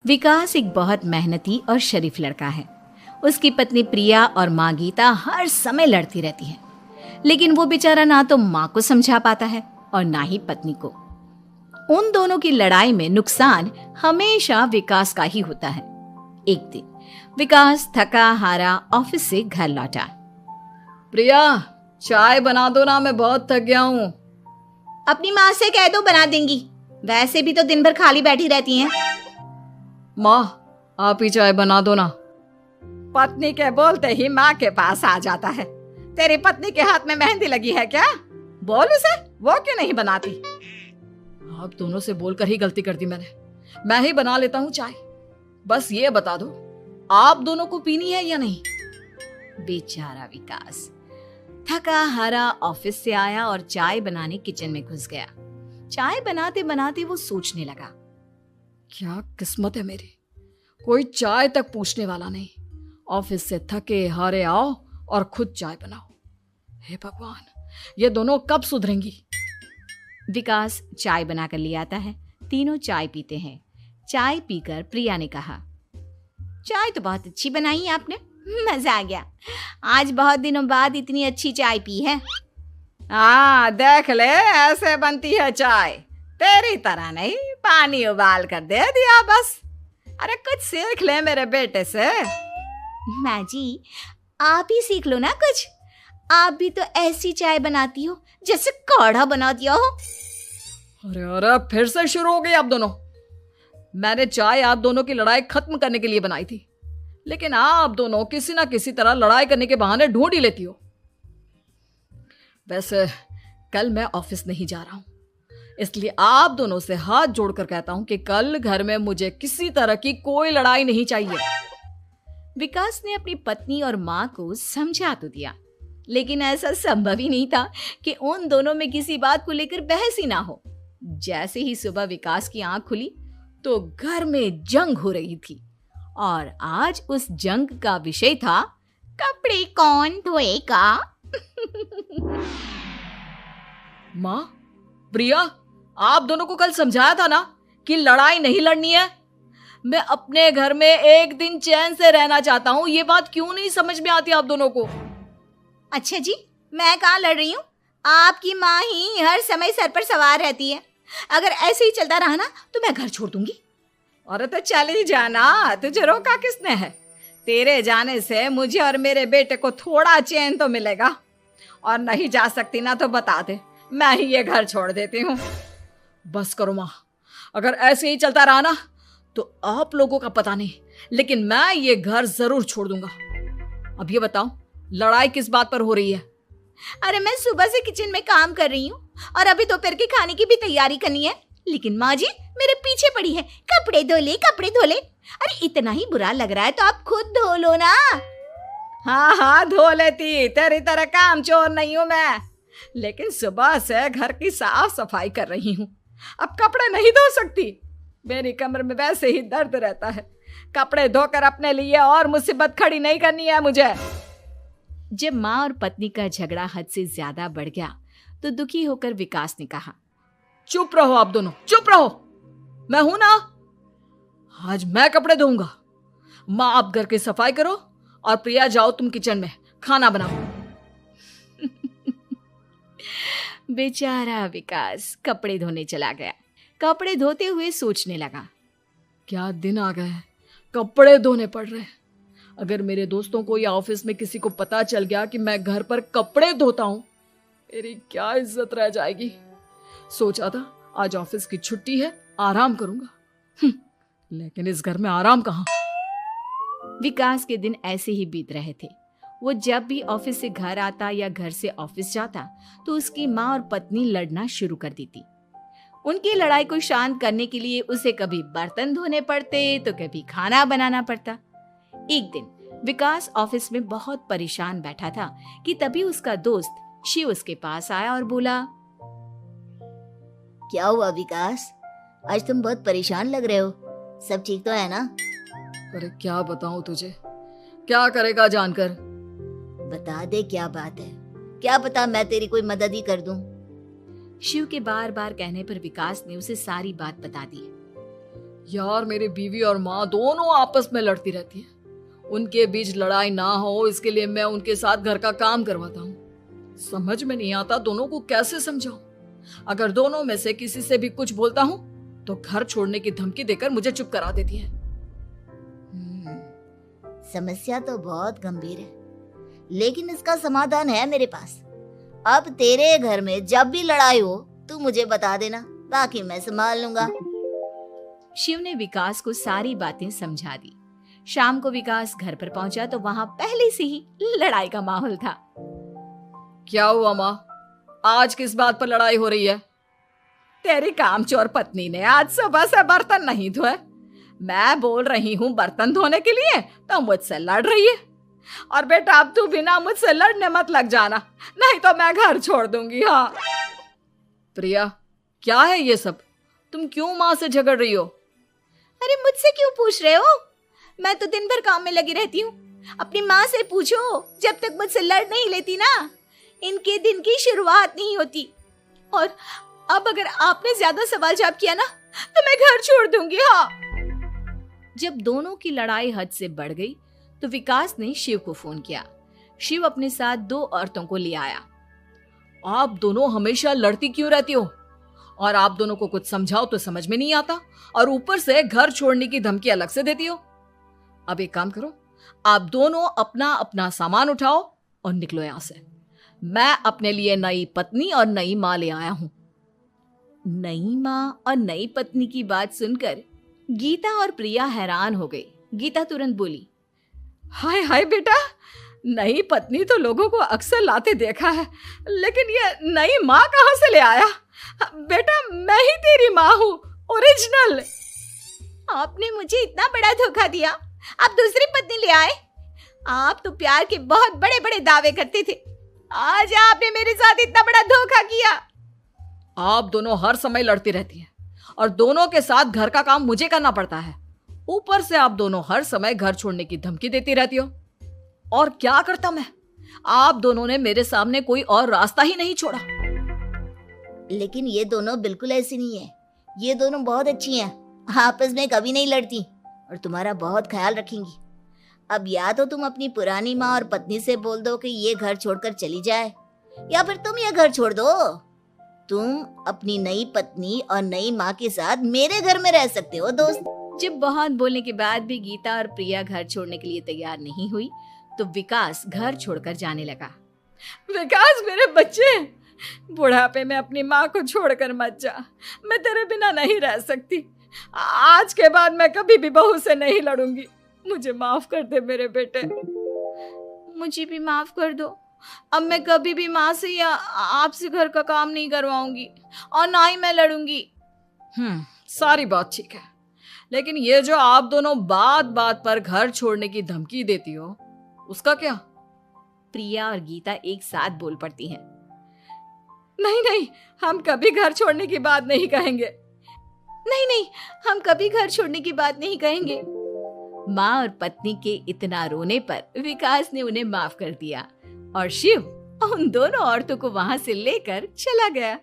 विकास एक बहुत मेहनती और शरीफ लड़का है। उसकी पत्नी प्रिया और माँ गीता हर समय लड़ती रहती है, लेकिन वो बेचारा ना तो माँ को समझा पाता है और ना ही पत्नी को। उन दोनों की लड़ाई में नुकसान हमेशा विकास का ही होता है। एक दिन विकास थका हारा ऑफिस से घर लौटा। प्रिया, चाय बना दो ना, मैं बहुत थक गया हूँ। अपनी माँ से कह दो, बना देंगी। वैसे भी तो दिन भर खाली बैठी रहती हैं। माँ, आप ही चाय बना दो ना। पत्नी के बोलते ही माँ के पास आ जाता है। तेरी पत्नी के हाथ में मेहंदी लगी है क्या? बोल उसे, वो क्यों नहीं बनाती? आप दोनों से बोलकर ही गलती कर दी मैंने। मैं ही बना लेता हूँ चाय। बस ये बता दो, आप दोनों को पीनी है या नहीं? बेचारा विकास थका हारा ऑफिस से आया और चाय बनाने किचन में घुस गया। चाय बनाते बनाते वो सोचने लगा, क्या किस्मत है मेरी, कोई चाय तक पूछने वाला नहीं। ऑफिस से थके हारे आओ और खुद चाय बनाओ। हे भगवान, ये दोनों कब सुधरेंगी? विकास चाय बनाकर ले आता है। तीनों चाय पीते हैं। चाय पीकर प्रिया ने कहा, चाय तो बहुत अच्छी बनाई है आपने, मजा आ गया। आज बहुत दिनों बाद इतनी अच्छी चाय पी है। हाँ, देख ले, ऐसे बनती है चाय। तेरी तरह नहीं, पानी उबाल कर दे दिया बस। अरे कुछ सीख ले मेरे बेटे से। माँ जी, आप ही सीख लो ना कुछ। आप भी तो ऐसी चाय बनाती हो जैसे काढ़ा बना दिया हो। अरे अरे, फिर से शुरू हो गई आप दोनों। मैंने चाय आप दोनों की लड़ाई खत्म करने के लिए बनाई थी, लेकिन आप दोनों किसी ना किसी तरह लड़ाई करने के बहाने ढूंढ ही लेती हो। वैसे कल मैं ऑफिस नहीं जा रहा हूं, इसलिए आप दोनों से हाथ जोड़कर कहता हूं कि कल घर में मुझे किसी तरह की कोई लड़ाई नहीं चाहिए। विकास ने अपनी पत्नी और माँ को समझा तो दिया, लेकिन ऐसा संभव ही नहीं था कि उन दोनों में किसी बात को लेकर बहस ही ना हो। जैसे ही सुबह विकास की आंख खुली तो घर में जंग हो रही थी, और आज उस जंग का विषय था कपड़े कौन धोएगा। माँ, प्रिया, आप दोनों को कल समझाया था ना कि लड़ाई नहीं लड़नी है। मैं अपने घर में एक दिन चैन से रहना चाहता हूँ। ये बात क्यों नहीं समझ में आती आप दोनों को? अच्छा जी, मैं कहाँ लड़ रही हूँ? आपकी माँ ही हर समय सर पर सवार रहती है। अगर ऐसे ही चलता रहा ना तो मैं घर छोड़ दूंगी। अरे तो चली जाना, तुझे रोका किसने है? तेरे जाने से मुझे और मेरे बेटे को थोड़ा चैन तो मिलेगा। और नहीं जा सकती ना तो बता दे, मैं ही ये घर छोड़ देती हूँ। बस करो माँ, अगर ऐसे ही चलता रहा ना तो आप लोगों का पता नहीं, लेकिन मैं ये घर जरूर छोड़ दूंगा। अब ये बताओ, लड़ाई किस बात पर हो रही है? अरे मैं सुबह से किचन में काम कर रही हूँ और अभी दोपहर के खाने की भी तैयारी करनी है, लेकिन माँ जी मेरे पीछे पड़ी है, कपड़े धो ले कपड़े धो ले। अरे इतना ही बुरा लग रहा है तो आप खुद धो लो ना। हाँ हाँ, धो लेती, तेरी तरह काम चोर नहीं हूं मैं, लेकिन सुबह से घर की साफ सफाई कर रही हूँ, अब कपड़े नहीं धो सकती। मेरी कमर में वैसे ही दर्द रहता है। कपड़े धोकर अपने लिए और मुसीबत खड़ी नहीं करनी है मुझे। जब माँ और पत्नी का झगड़ा हद से ज्यादा बढ़ गया तो दुखी होकर विकास ने कहा, चुप रहो आप दोनों, चुप रहो। मैं हूं ना, आज मैं कपड़े धोऊंगा। माँ, आप घर की सफाई करो और प्रिया, जाओ तुम किचन में खाना बनाओ। बेचारा विकास कपड़े धोने चला गया। कपड़े धोते हुए सोचने लगा, क्या दिन आ गए, कपड़े धोने पड़ रहे हैं। अगर मेरे दोस्तों को या ऑफिस में किसी को पता चल गया कि मैं घर पर कपड़े धोता हूं, मेरी क्या इज्जत रह जाएगी। सोचा था आज ऑफिस की छुट्टी है, आराम करूंगा, लेकिन इस घर में आराम कहां। विकास के दिन ऐसे ही बीत रहे थे। वो जब भी ऑफिस से घर आता या घर से ऑफिस जाता तो उसकी माँ और पत्नी लड़ना शुरू कर देती। उनकी लड़ाई को शांत करने के लिए उसे कभी बर्तन धोने पड़ते तो कभी खाना बनाना पड़ता। एक दिन विकास ऑफिस में बहुत परेशान बैठा था कि तभी उसका दोस्त शिव उसके पास आया और बोला, क्या हुआ विकास, आज तुम बहुत परेशान लग रहे हो, सब ठीक तो है ना? अरे क्या बताऊं तुझे, क्या करेगा जानकर। बता दे क्या बात है, क्या पता मैं तेरी कोई मदद ही कर दूं। शिव के बार बार कहने पर विकास ने उसे सारी बात बता दी। यार मेरी बीवी और माँ दोनों आपस में लड़ती रहती है। उनके बीच लड़ाई ना हो इसके लिए मैं उनके साथ घर का काम करवाता हूँ। समझ में नहीं आता दोनों को कैसे समझाऊं। अगर दोनों में से किसी से भी कुछ बोलता हूँ तो घर छोड़ने की धमकी देकर मुझे चुप करा देती है। समस्या तो बहुत गंभीर है, लेकिन इसका समाधान है मेरे पास। अब तेरे घर में जब भी लड़ाई हो तू मुझे बता देना, बाकी मैं संभाल लूंगा। शिव ने विकास को सारी बातें समझा दी। शाम को विकास घर पर पहुंचा तो वहां पहले से ही लड़ाई का माहौल था। क्या हुआ माँ, आज किस बात पर लड़ाई हो रही है? तेरी कामचोर पत्नी ने आज सुबह से बर्तन नहीं धोए। मैं बोल रही हूँ बर्तन धोने के लिए तो मुझसे लड़ रही है। और बेटा अब तू बिना मुझसे लड़ने मत लग जाना, नहीं तो मैं घर छोड़ दूंगी। हाँ प्रिया, क्या है ये सब? तुम क्यों माँ से झगड़ रही हो? अरे मुझसे क्यों पूछ रहे हो? मैं तो दिन भर काम में लगी रहती हूँ। अपनी माँ से पूछो, जब तक मुझसे लड़ नहीं लेती ना इनके दिन की शुरुआत नहीं होती। और अब अगर आपने ज्यादा सवाल जवाब किया ना तो मैं घर छोड़ दूंगी। हाँ। जब दोनों की लड़ाई हद से बढ़ गई तो विकास ने शिव को फोन किया। शिव अपने साथ 2 औरतों को ले आया। आप दोनों हमेशा लड़ती क्यों रहती हो? और आप दोनों को कुछ समझाओ तो समझ में नहीं आता, और ऊपर से घर छोड़ने की धमकी अलग से देती हो। अब एक काम करो, आप दोनों अपना अपना सामान उठाओ और निकलो यहां से। मैं अपने लिए नई पत्नी और नई माँ ले आया हूं। नई माँ और नई पत्नी की बात सुनकर गीता और प्रिया हैरान हो गई। गीता तुरंत बोली, हाय हाय बेटा, नई पत्नी तो लोगों को अक्सर लाते देखा है, लेकिन ये नई माँ कहाँ से ले आया? बेटा मैं ही तेरी माँ हूँ, ओरिजिनल। आपने मुझे इतना बड़ा धोखा दिया, आप दूसरी पत्नी ले आए। आप तो प्यार के बहुत बड़े बड़े दावे करते थे, आज आपने मेरे साथ इतना बड़ा धोखा किया। आप दोनों हर समय लड़ती रहती हैं और दोनों के साथ घर का काम मुझे करना पड़ता है। ऊपर से आप दोनों हर समय घर छोड़ने की धमकी देती रहती हो। और क्या करता मैं? आप दोनों ने मेरे सामने कोई और रास्ता ही नहीं छोड़ा। लेकिन ये दोनों बिल्कुल ऐसी नहीं है। ये दोनों बहुत अच्छी हैं, आपस में कभी नहीं लड़ती और तुम्हारा बहुत ख्याल रखेंगी। अब या तो तुम अपनी पुरानी माँ और पत्नी से बोल दो कि ये घर छोड़कर चली जाए, या फिर तुम ये घर छोड़ दो। तुम अपनी नई पत्नी और नई माँ के साथ मेरे घर में रह सकते हो दोस्त। जब बहुत बोलने के बाद भी गीता और प्रिया घर छोड़ने के लिए तैयार नहीं हुई तो विकास घर छोड़कर जाने लगा। विकास मेरे बच्चे, बुढ़ापे में अपनी माँ को छोड़कर मत जा। मैं तेरे बिना नहीं रह सकती। आज के बाद मैं कभी भी बहू से नहीं लड़ूंगी। मुझे माफ कर दे मेरे बेटे। मुझे भी माफ कर दो। अब मैं कभी भी माँ से या आपसे घर का काम नहीं करवाऊंगी और ना ही मैं लड़ूंगी। सारी बात ठीक है, लेकिन ये जो आप दोनों बात बात पर घर छोड़ने की धमकी देती हो, उसका क्या? प्रिया और गीता एक साथ बोल पड़ती हैं। नहीं नहीं, हम कभी घर छोड़ने की बात नहीं कहेंगे। नहीं नहीं, हम कभी घर छोड़ने की बात नहीं कहेंगे। माँ और पत्नी के इतना रोने पर विकास ने उन्हें माफ कर दिया और शिव उन दोनों औरतों को वहां से लेकर चला गया।